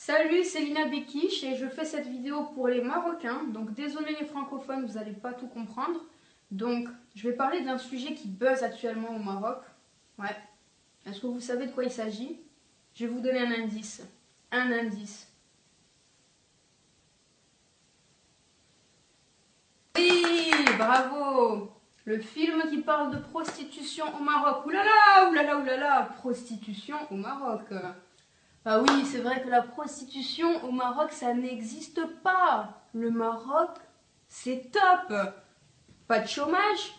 Salut, c'est Lina Bekish et je fais cette vidéo pour les Marocains. Donc désolé les francophones, vous n'allez pas tout comprendre. Donc je vais parler d'un sujet qui buzz actuellement au Maroc. Ouais. Est-ce que vous savez de quoi il s'agit? Je vais vous donner un indice. Un indice. Oui, bravo! Le film qui parle de prostitution au Maroc. Oulala, oulala, oulala, prostitution au Maroc. Ah oui, c'est vrai que la prostitution au Maroc, ça n'existe pas. Le Maroc, c'est top. Pas de chômage,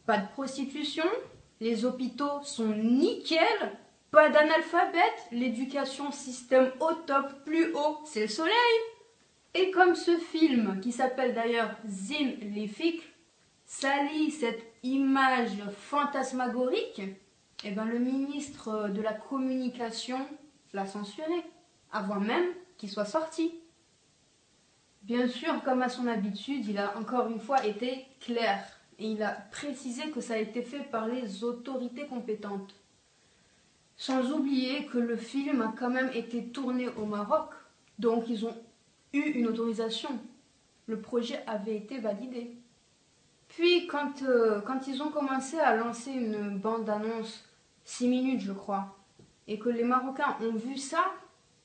pas de prostitution, les hôpitaux sont nickel, pas d'analphabètes, l'éducation système au top, plus haut, c'est le soleil. Et comme ce film, qui s'appelle d'ailleurs Zin Lefik, salit cette image fantasmagorique, eh ben, le ministre de la Communication l'a censuré, avant même qu'il soit sorti. Bien sûr, comme à son habitude, il a encore une fois été clair et il a précisé que ça a été fait par les autorités compétentes. Sans oublier que le film a quand même été tourné au Maroc, donc ils ont eu une autorisation. Le projet avait été validé. Puis quand ils ont commencé à lancer une bande-annonce, 6 minutes je crois, et que les Marocains ont vu ça,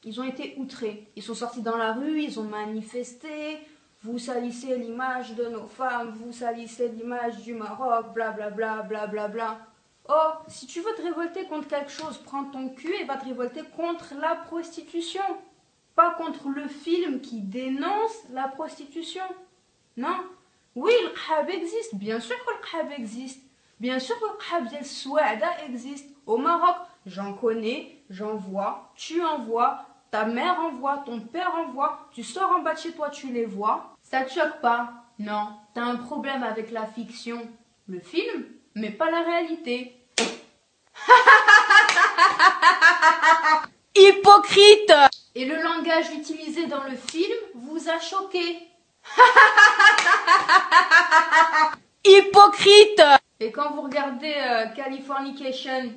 ils ont été outrés. Ils sont sortis dans la rue, ils ont manifesté, vous salissez l'image de nos femmes, vous salissez l'image du Maroc, blablabla, blablabla. Oh, si tu veux te révolter contre quelque chose, prends ton cul et va te révolter contre la prostitution. Pas contre le film qui dénonce la prostitution. Non. Oui, le khab existe, bien sûr que le khab existe. Bien sûr que le khab del Souada existe. Au Maroc, j'en connais, j'en vois, tu en vois, ta mère en voit, ton père en voit, tu sors en bas de chez toi, tu les vois. Ça te choque pas? Non. T'as un problème avec la fiction, le film, mais pas la réalité. Hypocrite! Et le langage utilisé dans le film vous a choqué. Hypocrite! Et quand vous regardez Californication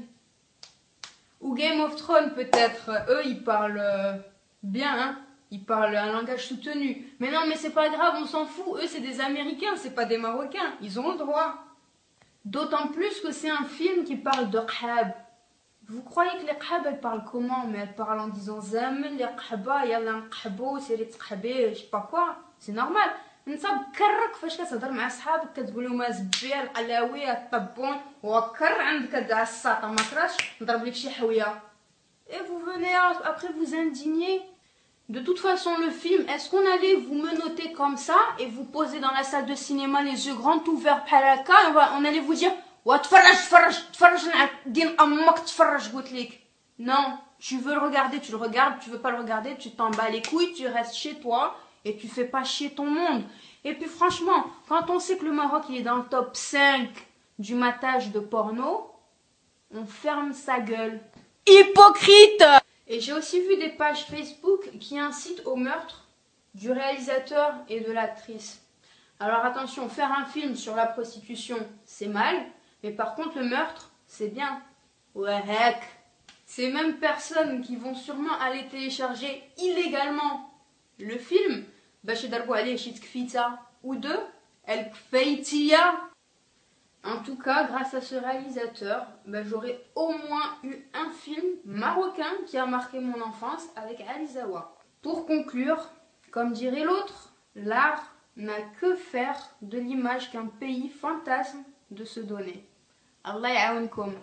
ou Game of Thrones peut-être, eux ils parlent bien, hein, ils parlent un langage soutenu. Mais non, mais c'est pas grave, on s'en fout. Eux c'est des Américains, c'est pas des Marocains. Ils ont le droit. D'autant plus que c'est un film qui parle de khab. Vous croyez que les khab elles parlent comment? Mais elles parlent en disant Zaman, les khaba, yalla nkhabo, c'est les tkhabé, je sais pas quoi. C'est normal. انت بكرك فاش كتهضر مع صحابك كتقول لهم الزبير القلاوي الطبون وكر عندك كاع الساطه ما كراش نضرب لك شي حويه. Et vous venez après vous indigner. De toute façon le film, est-ce qu'on allait vous menotter comme ça et vous poser dans la salle de cinéma les yeux grands ouverts بحال هكا, on allait vous dire وتفرج تفرج تفرج دين امك تفرج قلت لك. Non, tu veux le regarder, tu le regardes, tu veux pas le regarder, tu t'en bats les couilles, tu restes chez toi. Et tu fais pas chier ton monde. Et puis franchement, quand on sait que le Maroc il est dans le top 5 du matage de porno, on ferme sa gueule. Hypocrite! Et j'ai aussi vu des pages Facebook qui incitent au meurtre du réalisateur et de l'actrice. Alors attention, faire un film sur la prostitution, c'est mal. Mais par contre, le meurtre, c'est bien. Ouais, heck. Ces mêmes personnes qui vont sûrement aller télécharger illégalement le film, باش يضربوا عليه شي تكفيته ou deux, El Kfeitia. En tout cas, grâce à ce réalisateur, j'aurais au moins eu un film marocain qui a marqué mon enfance avec Ali Zawa. Pour conclure, comme dirait l'autre, l'art n'a que faire de l'image qu'un pays fantasme de se donner. Allah ya'aounkoum.